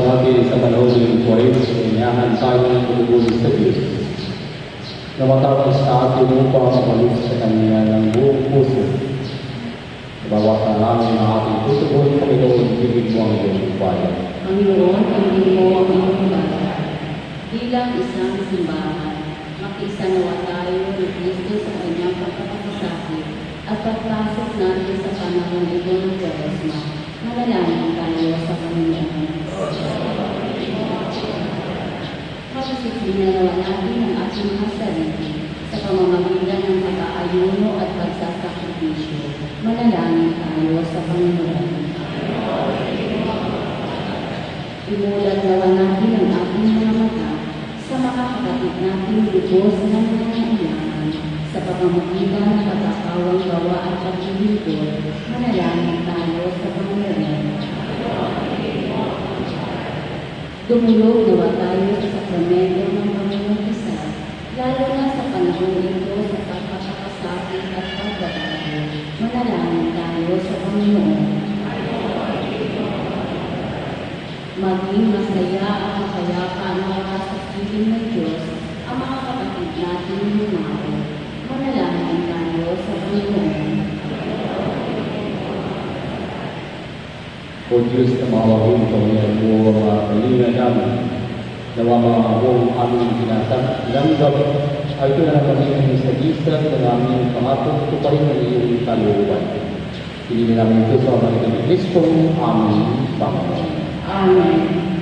natin sa panahon ng Quaresma, inyahan tayo ng pagbubulis sa Diyos na matapos sa atin upang mabalik sa Kanya ng buong puso. Bawat na namin ang ating tutugon, Panginoon, bigig mo ang iyong bayan. Panginoon, panginoon mo ang iyong bayan. Bilang isang simbahan, makisanawa tayo ni Kristo sa kanyang pagkakasakit at pagpasok natin sa panahon ito ng Quaresma. Manalangin tayo sa Panginoon. Pagsisinalawa natin ang ating mga sarili sa pamamagitan ng pag-aayuno at pagsasakripisyo. Manalangin tayo sa Panginoon. Imulat nawa natin ang ating mga mata sa makakapatid nating lubos ng nangangailangan sa pamamagitan ng pagkakawang gawa at paglilingkod. Manalangin tayo sa Panginoon. Dumulog nawa tayo sa sakramento ng Panginoong Isa, lalo na sa panahon ito sa pagkakasakit at pagbabago. Manalangin tayo sa Panginoon. Maging masaya at makayapa nawa sa piling ng Diyos ang mga kapatid natin lumaro. Manalangin tayo sa Panginoon. O Diyos na mawawin Panginoon mo ang mga kalinga namin, nawa mga buong aming tinatanggap, ay ito na kami sa gisag ng aming pangatong tuparin ng iyong kalooban. Hindi namin ito sa mga ng Kristo, aming Panginoon. Amen.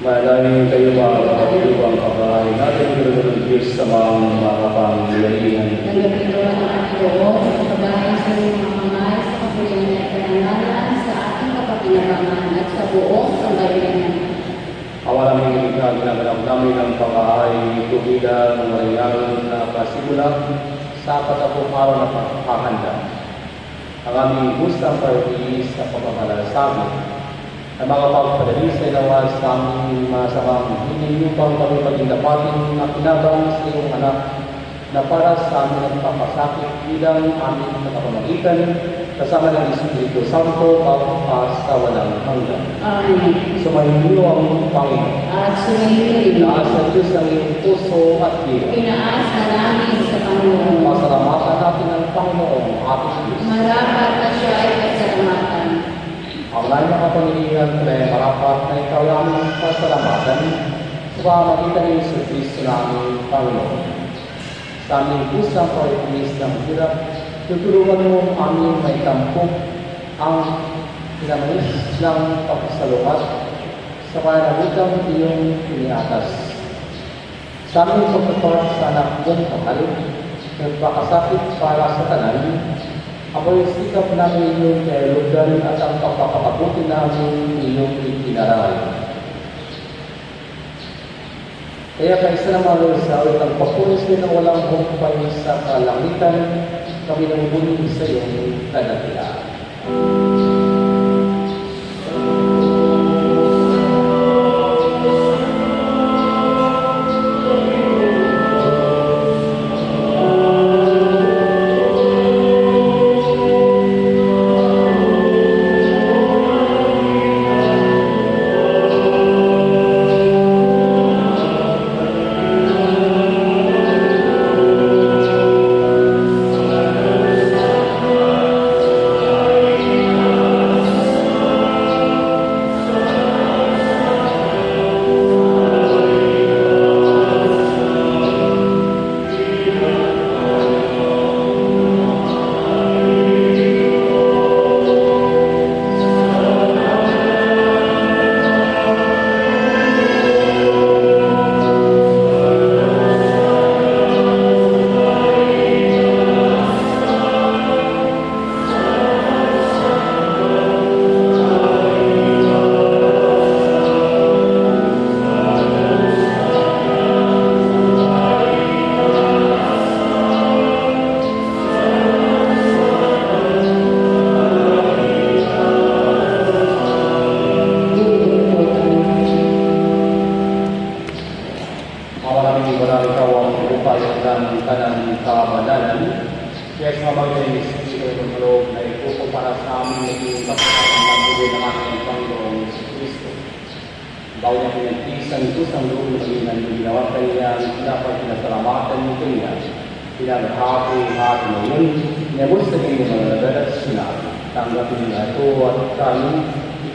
Manalangin kayo ba ang pagkain natin ng Diyos sa mga makapangyarihan. Nagapito ang ating loob sa pagkain sa mga kamay sa kapulian at kanangalan sa ating kapakinabangan at sa buong sanggalian. Awalan ng iligtas ginaganap namin ang pagkain ito bilang malayang na kasimula sa patapong araw na pagkakahanda. Ang aming gustang pag-iis sa pagkakalasabit na makapagpadali sa ilawas sa aming masamang hiling upang kami maging dapatin na pinabang sa iyong anak na para sa amin ang papasakit bilang aming nakapamagitan kasama ng Espiritu Santo pagpas sa walang hanggan. Amen. Sumainyo ang Panginoon. At sumayin rin. Taas sa Diyos ang iyong puso at dila. Pinaas na namin sa Panginoon. Pasalamatan natin ang Panginoon ating Diyos. Marapat na siya ay pasalamatan. Ang lahat ng kapangilihan ay marapat na ikaw aming pasalamatan sa pamamagitan ng Yesu Kristo naming Panginoon. Sa aming pusang pag-inis ng hirap, tutulungan mo aming may tampok ang pinamais ng pagsaluhat sa pananagutan iyong piniatas. Sa aming pagkakaroon sa anak mong kapal, nagpakasakit para sa tanan, ako'y sikap namin iyong kaelugan at ang pagpapakabuti namin iyong itinaray. Kaya kaysa naman sa ang papulis din na walang humpay sa kalangitan, kami namubuli sa iyong kadakilaan.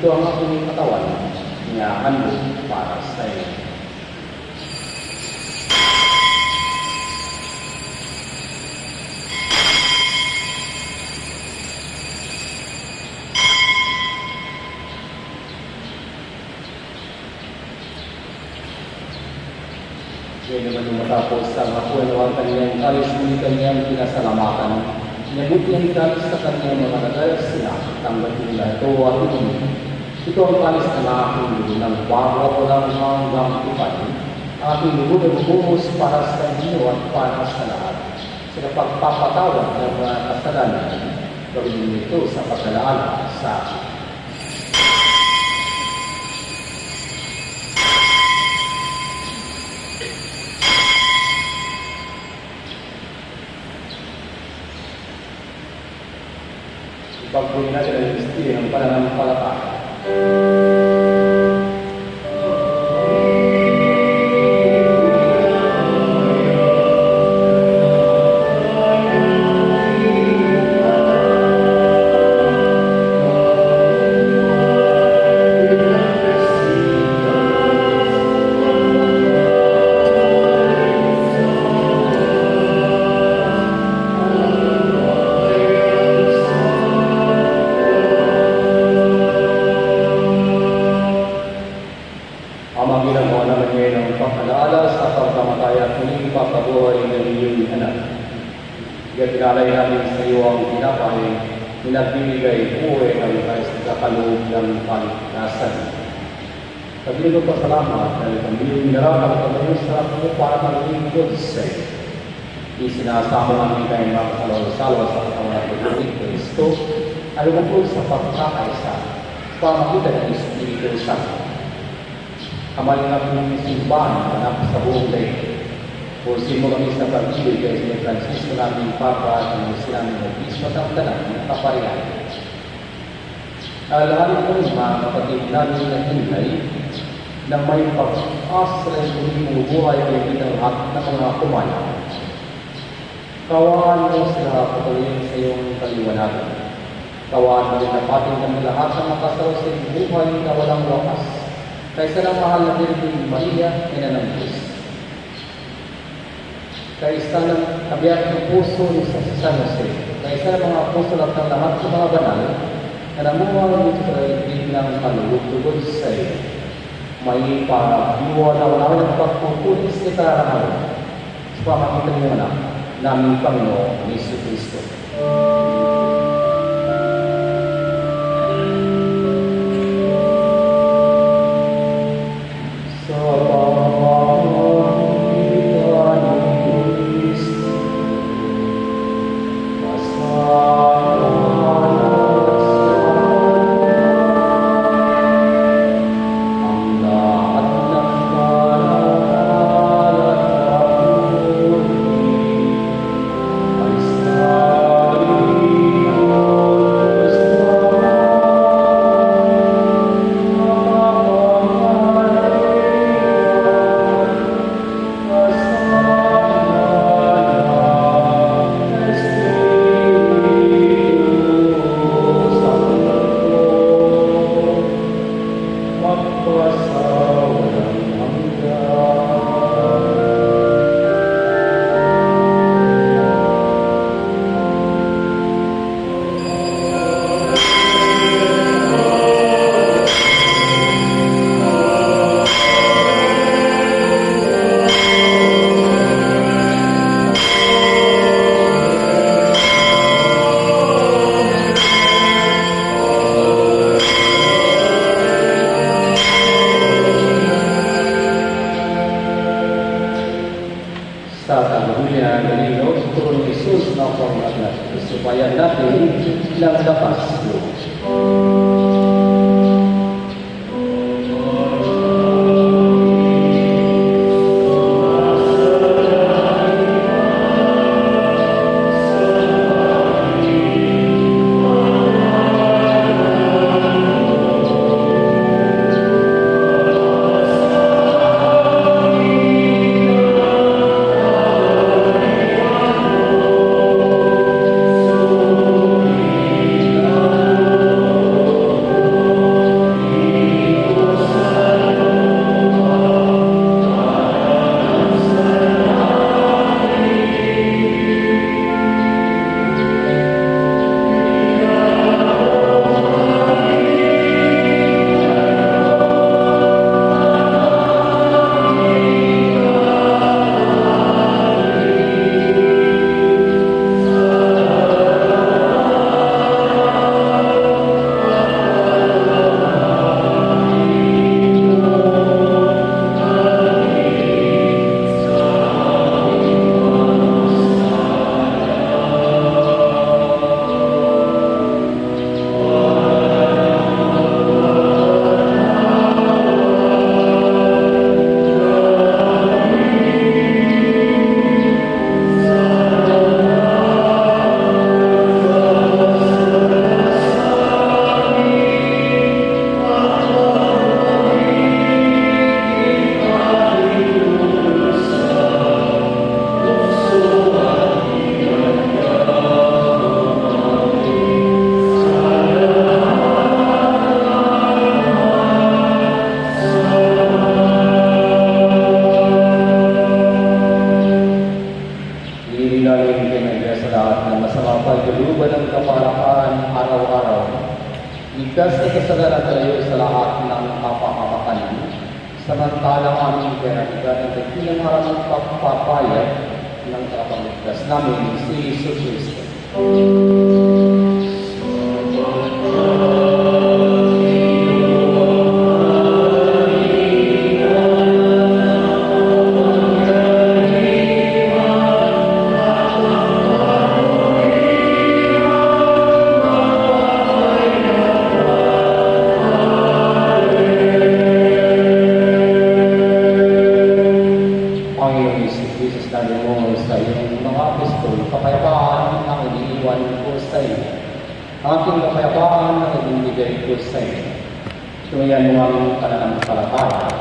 Ito ang aking katawan na handog para sa iyo. Kaya naman nung matapos ang apoy na ang kanyang kalis, muli kanyang pinasalamatan. Nabot niyang kalis sa kanyang mga nagayas sila, tanggapin nila ito at ito. Ito ang kalis ng aking lulo ng bago ko lang hanggang ipay. Aking lulo na bubungos para sa inyo at para sa lahat. Sa pagpapatawad ng mga kasalanan, gawin niyo ito sa pagkalaala sa akin. Ipagpunin natin ang istri ng pananampalataya. Nagbibigay buhay ang sa kaloob ng paligtasan. Sabihin ko pasalamat dahil kami narapat at kami sa mo para maging Diyos sa iyo. Isinasama namin kayo mga kasalaw-salaw sa katawan ng Kristo ay umukul sa pagkakaisa pamagitan ng Espiritu Espiritu Santo. Amal nga pong simbahan na sa buong daigdig. Pusin mo kami sa pag-ibig kay St. Francisco naming Papa at ng sinaming Obispo at ang tanan ng kaparihan. Alahanin po mga kapatid namin na hinay na may pag-asa rin kung buhay ay pinangat ng mga kumaya. Kawaan mo sila patuloy sa iyong kaliwanagan. Kawaan mo rin napatin ng lahat ng makasaw sa iyong buhay na walang wakas. Kaysa ng mahal na Birhen Maria, ina ng Diyos. Kaysa ng kabiyak ng puso ni San Jose. Kaysa ng mga apostol at ng lahat sa mga banal na namuha nito sa daigdig ng kalugod sa iyo. May pagdiwa na wala ng pagpupulis ni kararahan sa pamagitan ng anak naming Panginoon Yesu Cristo. Sa kagulian ng Diyos, turun Jesus na panglakas, supaya natin lang lakas Diyos. Ligtas na kasalanan tayo sa lahat ng kapahamakan. Samantalang aming pinatigan at bilang maraming pagpapayag ng kapangligtas namin si Jesus Cristo. Amen. Espiritu Santo. Tunyan mo ang pananampalataya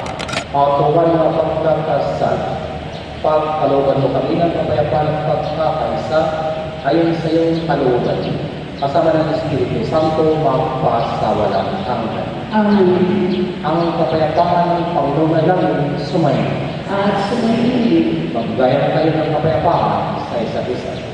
at tuwan na pagkakasal. Pagkalooban mo kami ng kapayapaan at pagkakaisa ayon sa iyong kalooban. Kasama ng Espiritu Santo magpasawalang hanggan. Amen. Ang kapayapaan ng Panginoon na lang sumayin. At sumayin. Maggaya kayo ng kapayapaan sa isa't isa.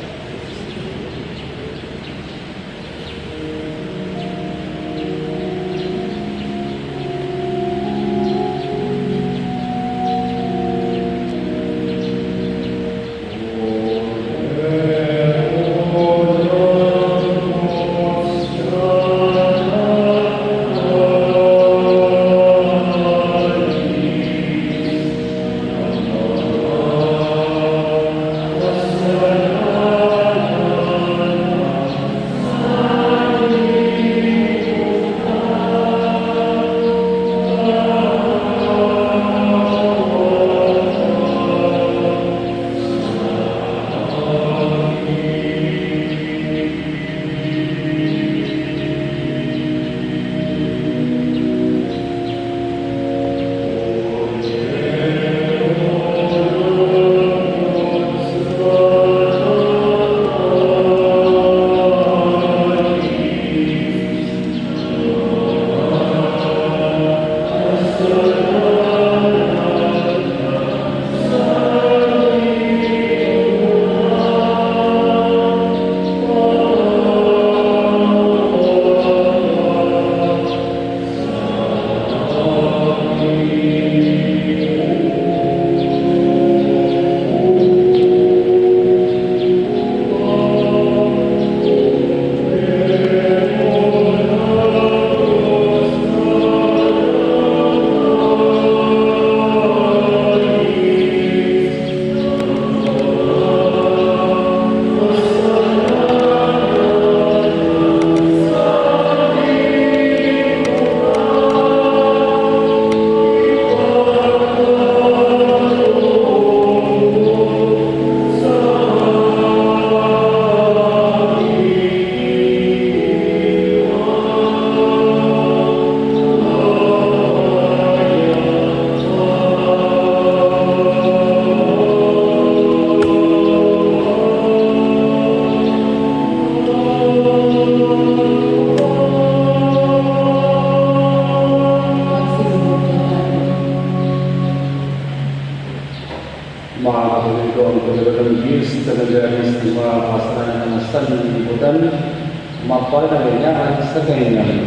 Magpalagayaan sa kanyang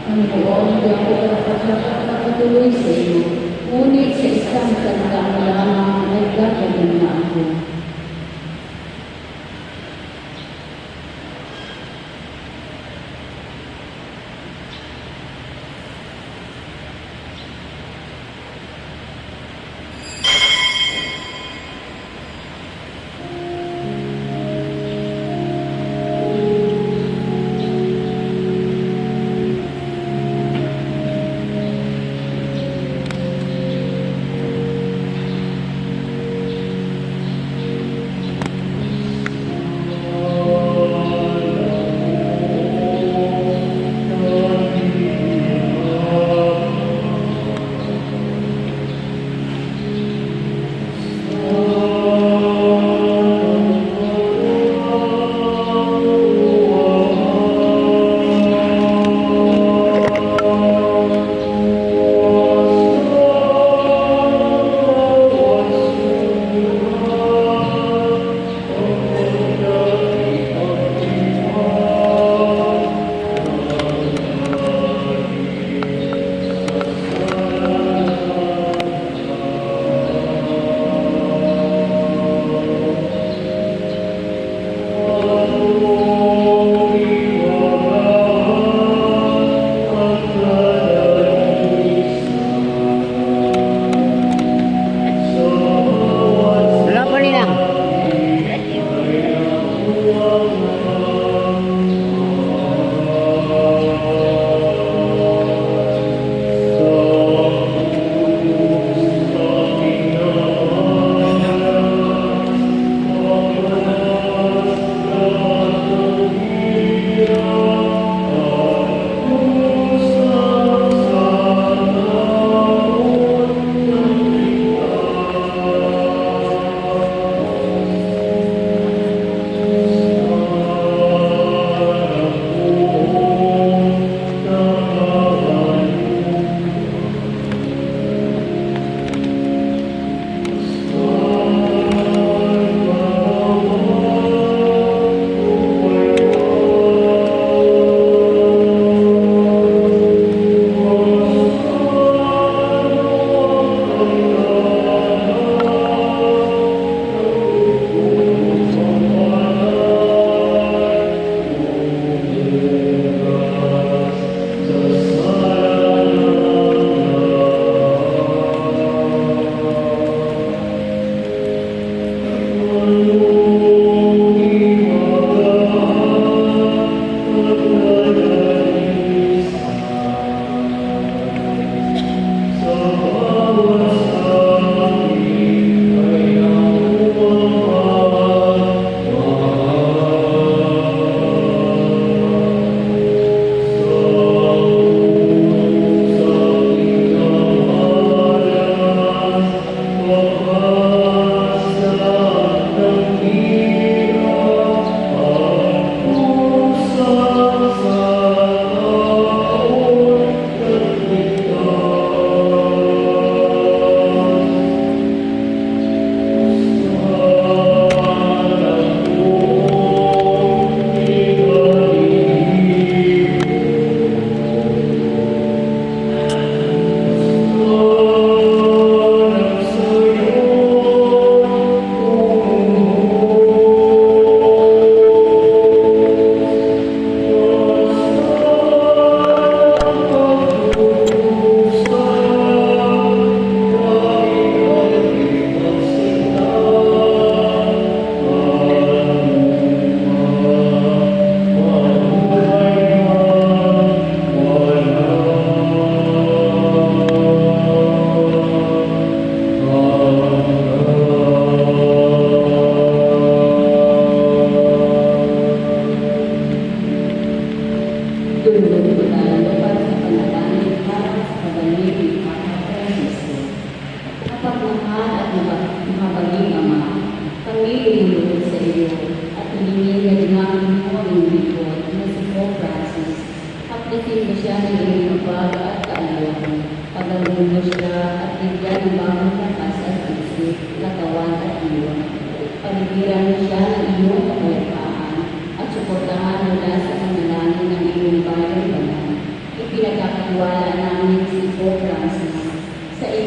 Ang buong ako pagkakatuloy sa iyo, ngunit sa isang tandaan lamang ay gagawin na ako.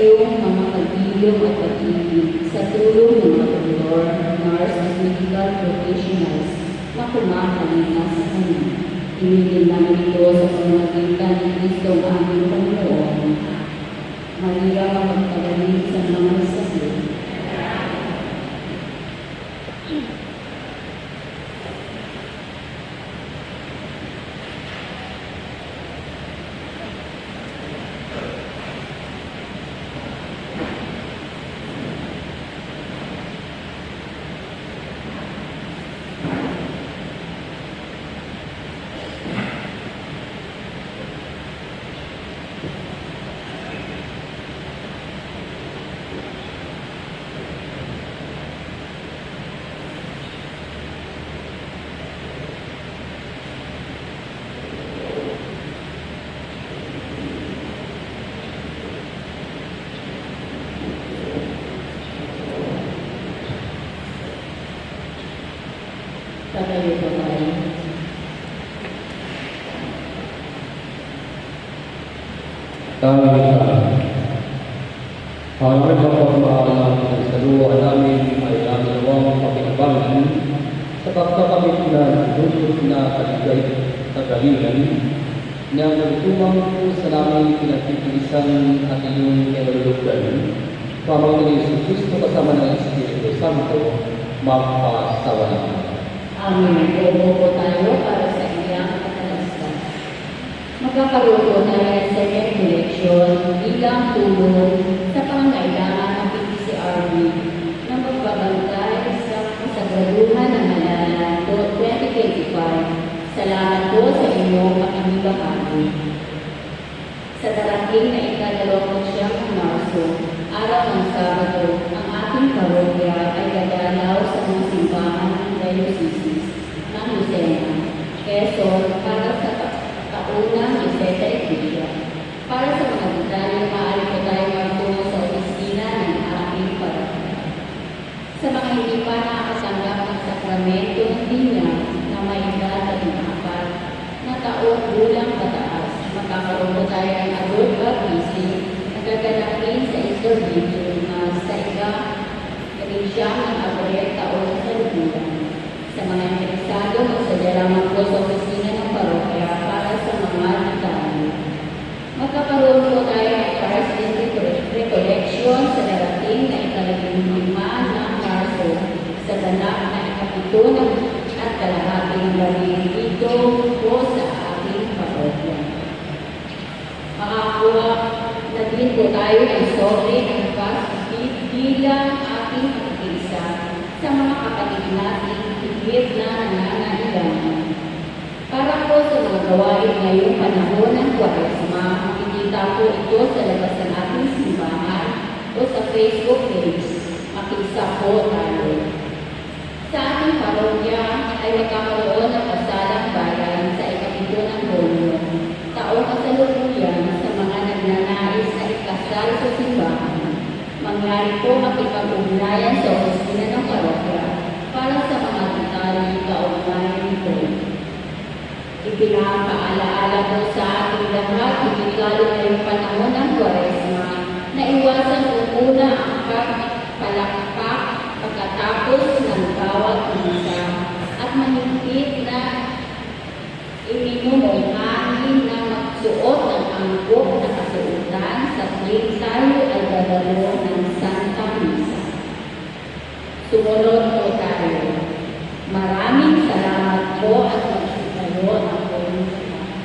iyong mga pag-ilong at pag-ibig sa tulong ng mga doktor, nurse at medical professionals na kumakalinga sa kanya. Hinihingin namin ito sa pamamagitan ni Kristo ang aming Panginoon. Maria ang magpagaling sa mga sakit. Tatayo po tayo. Ang pagpapaalam ng saluhan namin ay aming nawang pakinabangan sa pagkakamit na dulot na kagalingan na nagtumang po sa namin pinagtitilisan at iyong kinalulugan. Pamang ni Jesus Cristo kasama ng Espiritu Santo, magpasawalan. Amen. Bobo po tayo para sa iyang katalasan. Magkakaroon po tayo ng second collection bilang tulong sa pangangailangan ng PCRB na magbabantay sa kasagraduhan ng Halalan 2025. Salamat po sa inyong pakikibahagi. Sa darating na ika-29 ng Marso, araw ng Sabado, ang ating parokya ay dadalaw sa mga simbahan ng Diocese ng Lucena, Quezon para sa taunang Iseta Iglesia. Para sa mga detalye, maaari po tayo magtungo sa opisina ng ating parokya. Sa mga hindi pa nakakatanggap ng sakramento ng dinya na may edad at maapat na taon gulang pataas, magkakaroon po tayo ng adult baptism na gaganapin sa Easter Vigil na sa ika-30 ng Abril taon sa Lubulan. Sa mga interesado, magsadya lamang po sa opisina ng parokya para sa mga detalye. Magkakaroon po tayo ng Eucharistic Recollection sa darating na ika-15 ng Marso sa ganap na ika-7 at kalahating gabi dito po sa ating parokya. Makakuha na din po tayo ng sobre ng pag-ibig bilang ating pag-isa sa mga kapatid natin higit na nangangailangan. Para po sa mga gawain ngayong panahon ng Kwaresma, makikita po ito sa labas ng ating simbahan o sa Facebook page. Makisa po tayo. Sa ating parokya ay magkakaroon ng pasalang bayan sa ika-7 ng Hulyo, taong kasalukuyan sa mga nagnanais na ikasal sa simbahan. Mangyari po makipag-ugnayan sa opisina ng parokya para sa mga detalye kaugnay nito. Ipinapaalaala po sa ating lahat, higit lalo ngayong panahon ng Kwaresma, na iwasan po muna ang pagpalakpak pagkatapos ng bawat misa at mahigpit na iminom o hangin na magsuot ng anggok na kasuotan sa tuwing tayo ay dadalo ng Santa Misa. Sumunod po tayo. Maraming salamat po at magsitayo ng buong salamat.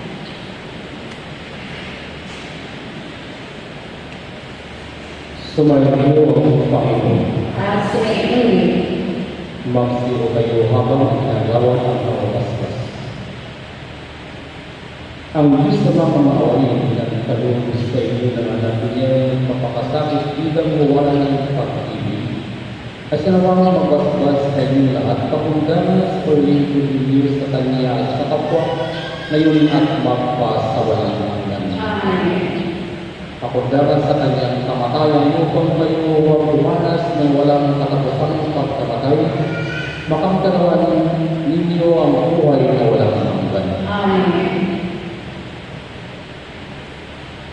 Sumayo ang Panginoon. At sumainit. Magsiyo kayo habang ginagawa ang pangabasbas. Ang Diyos na mamamaawain na ikalungkos sa inyo na manatili papakasakit bilang mawala ng pag-ibig. At sinawang magbasbas sa inyo lahat pakundangan sa paglingkod ninyo sa Kanya at sa kapwa ngayon at magpasawalang hanggan. Amen. Pakundangan sa Kanyang kamatayan upang kayo huwag dumanas ng walang katapusang pagkamatay, makamtanawan ninyo ang buhay na walang hanggan. Amen.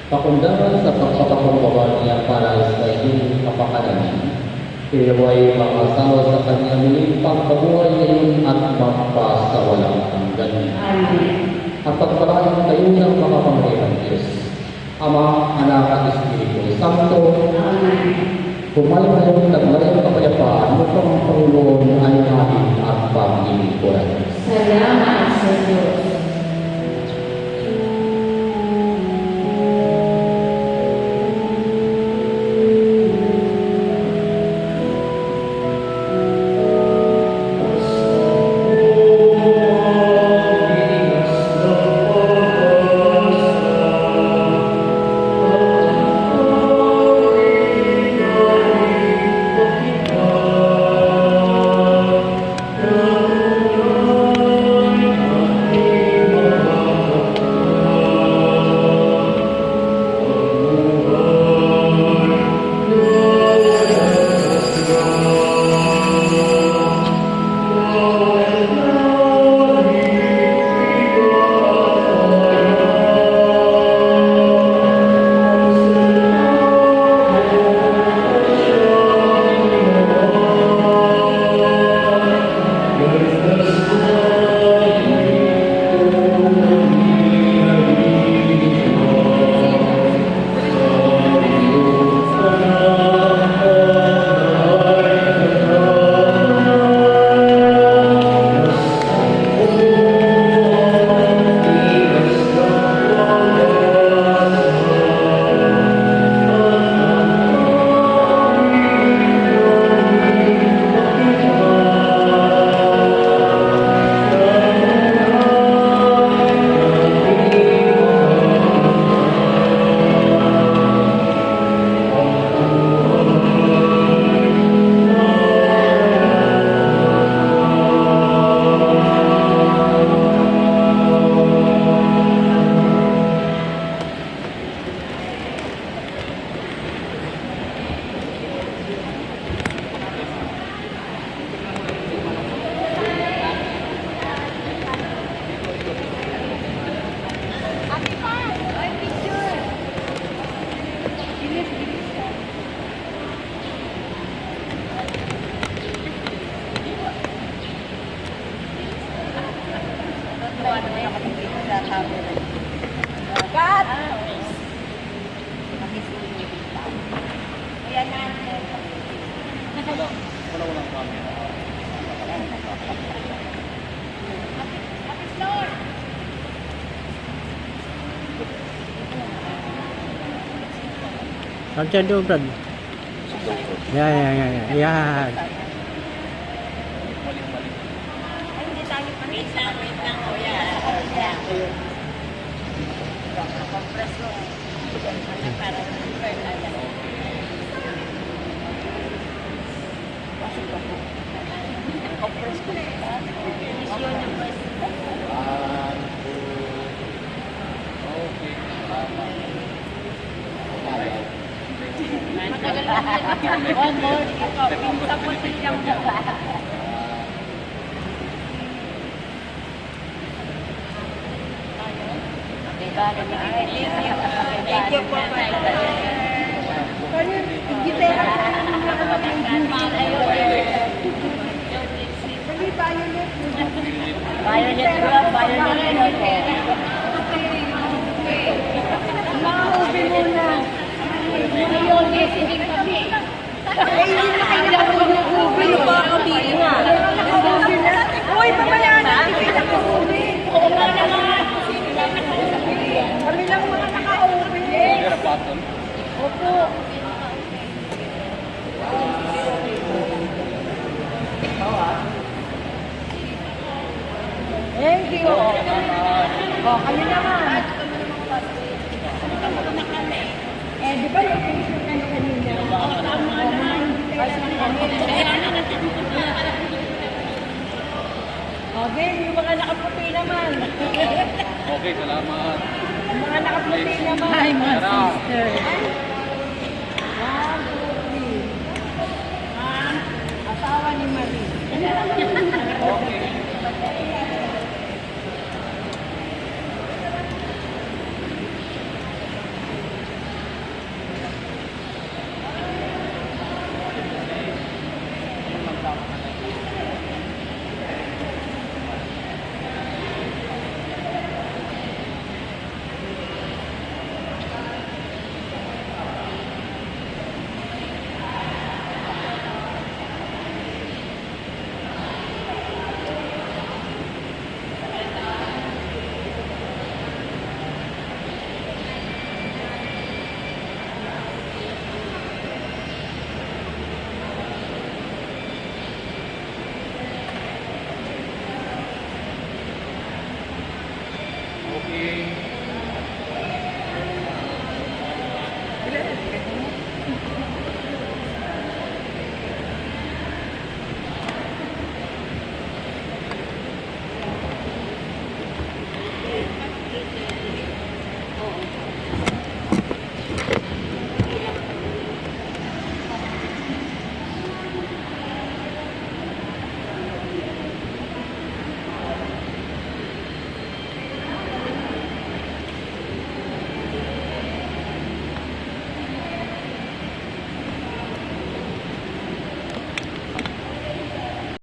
Pakundangan sa pagpapakumbaba niya para sa iyong kapakanan. Iyaway makasawa sa kanya muling pagkabuhay ngayon at magpasawalang hanggan. Amen. At pagpalain kayo ng mga pangayang Diyos, Ama, Anak at Espiritu Santo. Amen. Pumalayang taglayang kapayapaan upang ang Panginoon ay natin at paglilingkuran. Salamat sa Diyos. Diyan doon, Brad. Yan. Yan. One more. Tapos siyang Thank you po. Uy, pabayaan natin kita ko ubi. Oo nga naman. Kami lang mga naka-ubi. Opo. Thank you. Oh, kami naman. Di ba location ka na kanina? Oo, tama naman. Okay, yung mga nakaputi naman. Okay, salamat. Yung mga nakaputi naman. Tara.